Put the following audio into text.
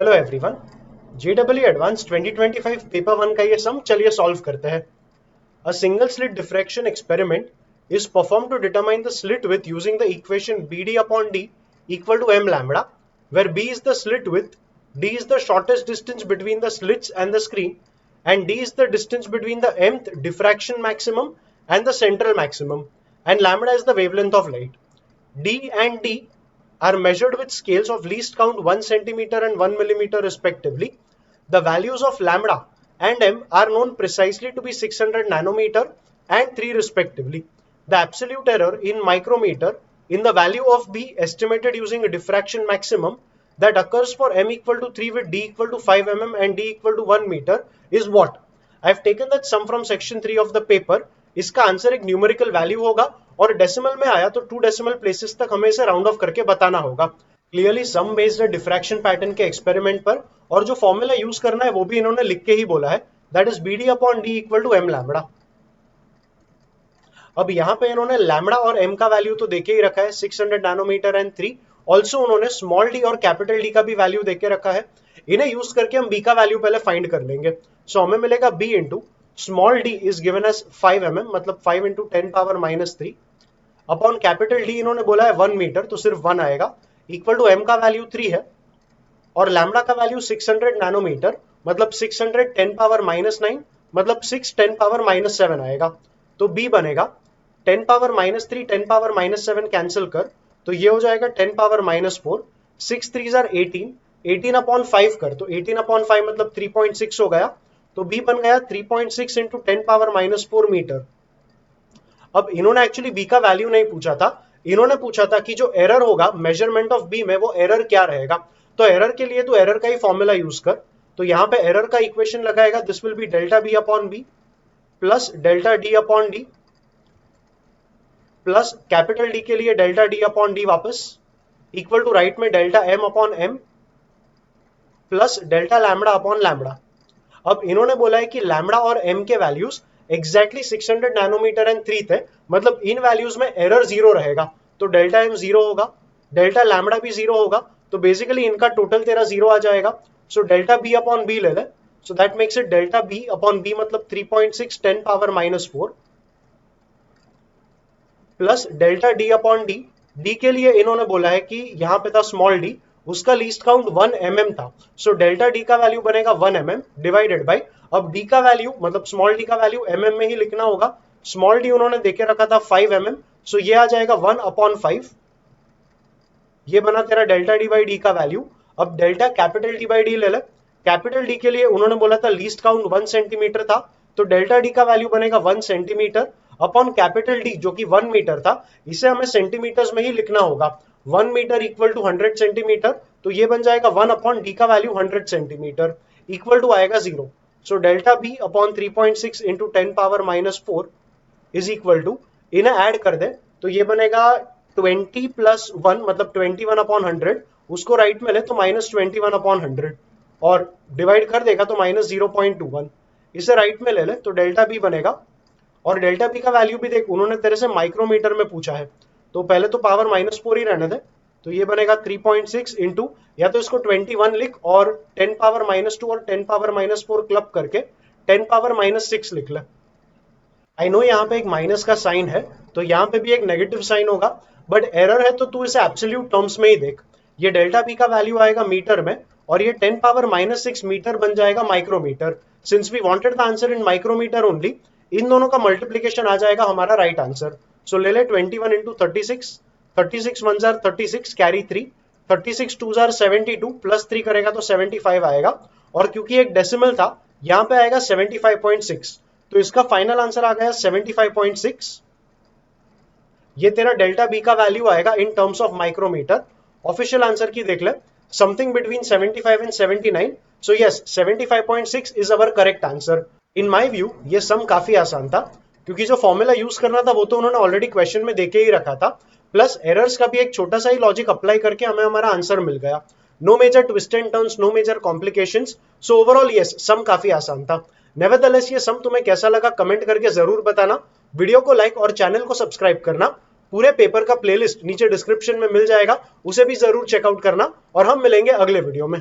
Hello everyone. JW advance 2025 paper one का ये सम चलिए सॉल्व करते हैं। A single slit diffraction experiment is performed to determine the slit width using the equation BD upon D equal to m lambda, where B is the slit width, D is the shortest distance between the slits and the screen, and D is the distance between the mth diffraction maximum and the central maximum, and lambda is the wavelength of light. D and D are measured with scales of least count 1 centimeter and 1 millimeter respectively. The values of lambda and m are known precisely to be 600 nanometer and 3 respectively. The absolute error in micrometer in the value of B estimated using a diffraction maximum that occurs for m equal to 3 with d equal to 5 mm and d equal to 1 meter is what? I have taken that sum from section 3 of the paper. इसका answer एक numerical value होगा और decimal में आया तो 2 decimal places तक हमें इसे राउंड ऑफ करके बताना होगा। क्लियरली सम बेस्ड है डिफ्रैक्शन पैटर्न के एक्सपेरिमेंट पर, और जो फॉर्मूला यूज करना है वो भी इन्होंने लिख के ही बोला है, that is BD upon D equal to m lambda. अब यहाँ पे इन्होंने लैम्बडा और m का वैल्यू तो देके ही रखा है 600 नैनोमीटर एंड 3। ऑल्सो उन्होंने स्मॉल d और कैपिटल D का भी वैल्यू देके रखा है। इन्हें यूज करके हम b का वैल्यू पहले फाइंड कर लेंगे। सो हमें मिलेगा b into small d is given as 5 mm, मतलब 5 into 10 power -3 upon capital D इन्होंने बोला है 1 मीटर, तो सिर्फ 1 आएगा, इक्वल टू m का वैल्यू 3 है और लैम्बडा का वैल्यू 600 नैनोमीटर, मतलब 600 10 पावर -9, मतलब 6 10 पावर -7 आएगा। तो b बनेगा 10 पावर -3 10 पावर -7 कैंसिल कर, तो ये हो जाएगा 10 पावर -4, 6 3 आर 18, 18 अपॉन 5 कर, तो 18 अपॉन 5 मतलब 3.6 हो गया, तो b बन गया 3.6 इंटू 10 पावर -4 मीटर। अब इन्होंने एक्चुअली b का वैल्यू नहीं पूछा था, इन्होंने पूछा था कि जो एरर होगा मेजरमेंट ऑफ b में वो एरर क्या रहेगा। तो एरर के लिए तो एरर का ही फॉर्मूला यूज कर, तो यहाँ पे एरर का इक्वेशन लगाएगा, this will be delta b upon b plus delta d upon d plus capital D के लिए डेल्टा d अपॉन d वापस इक्वल टू राइट में delta m upon m plus delta lambda upon lambda. अब इन्होंने बोला है कि lambda और m के वैल्यूज एग्जैक्टली 600 नैनोमीटर एंड 3 थे, मतलब इन वैल्यूज में एरर 0 रहेगा, तो डेल्टा m 0 होगा, डेल्टा लैम्बडा भी 0 होगा, तो बेसिकली इनका टोटल तेरा 0 आ जाएगा। सो डेल्टा b अपॉन b ले ले, so that makes it delta b upon b मतलब 3.6 10 power -4 plus delta d upon d। d के लिए इन्होंने बोला है कि यहाँ पे था स्मॉल d, उसका लीस्ट काउंट 1 mm था, सो डेल्टा d का वैल्यू बनेगा 1 mm डिवाइडेड बाय, अब d का वैल्यू मतलब स्मॉल d का वैल्यू mm में ही लिखना होगा। स्मॉल d उन्होंने देके रखा था 5 mm, सो ये आ जाएगा 1 अपॉन 5, ये बना तेरा डेल्टा d बाई d का वैल्यू। अब delta capital D by d ले ले, कैपिटल D के लिए उन्होंने बोला था लीस्ट काउंट 1 सेंटीमीटर था, तो डेल्टा d का वैल्यू बनेगा 1 सेंटीमीटर अपॉन कैपिटल D जो कि 1 मीटर था, इसे हमें सेंटीमीटर्स में ही लिखना होगा। 1 मीटर इक्वल टू 100 सेंटीमीटर, तो ये बन जाएगा 1 अपॉन d का वैल्यू 100 सेंटीमीटर इक्वल टू आएगा 0। So delta b upon 3.6 into 10 power -4 is equal to, इन्हें ऐड कर दे तो ये बनेगा 20 प्लस 1 मतलब 21 अपॉन 100, उसको राइट में ले तो -21 अपॉन 100 और डिवाइड कर देगा तो -0.21, इसे राइट में ले ले तो डेल्टा बी बनेगा। और डेल्टा बी का वैल्यू भी देख, उन्होंने तेरे से माइक्रोमीटर में पूछा है, तो पहले तो पावर -4 ही रहने दे, तो ये बनेगा 3.6 इंटू, या तो इसको 21 लिख और 10 पावर -2 और 10 पावर -4 क्लब करके 10 पावर -6 लिख ले। आई नो यहाँ पे एक माइनस का साइन है, तो यहाँ पे भी एक नेगेटिव साइन होगा, बट एरर है तो तू इसे एब्सोल्यूट टर्म्स में ही देख। ये डेल्टा बी का वैल्यू आएगा मीटर में और ये 10 पावर -6 मीटर बन जाएगा micrometre. Since we wanted the answer in micrometre only, इन दोनों का मल्टीप्लीकेशन आ जाएगा हमारा राइट आंसर। सो ले ले 21 इंटू 36, 36 1 आर 36 कैरी 3, 36 2 आर 72 प्लस 3 करेगा तो 75 आएगा, और क्योंकि एक डेसिमल था यहाँ पे आएगा 75.6, तो इसका फाइनल आंसर आ गया 75.6। ये तेरा डेल्टा बी का वैल्यू आएगा in terms of micrometre. Official answer key देख ले, something between 75 and 79, so yes 75.6 is our correct answer. In my view ये सम काफी आसान था, क्योंकि जो फॉर्मूला यूज करना था वो तो उन्होंने ऑलरेडी क्वेश्चन में देके ही रखा था, प्लस एरर्स का भी एक छोटा सा ही लॉजिक अप्लाई करके हमें हमारा आंसर मिल गया। No major twist and turns, no major complications, so overall yes sum काफी आसान था। नेवरदलेस ये सम तुम्हें कैसा लगा कमेंट करके जरूर बताना। वीडियो को लाइक और चैनल को सब्सक्राइब करना। पूरे पेपर का प्लेलिस्ट नीचे डिस्क्रिप्शन में मिल जाएगा, उसे भी जरूर चेकआउट करना, और हम मिलेंगे अगले वीडियो में।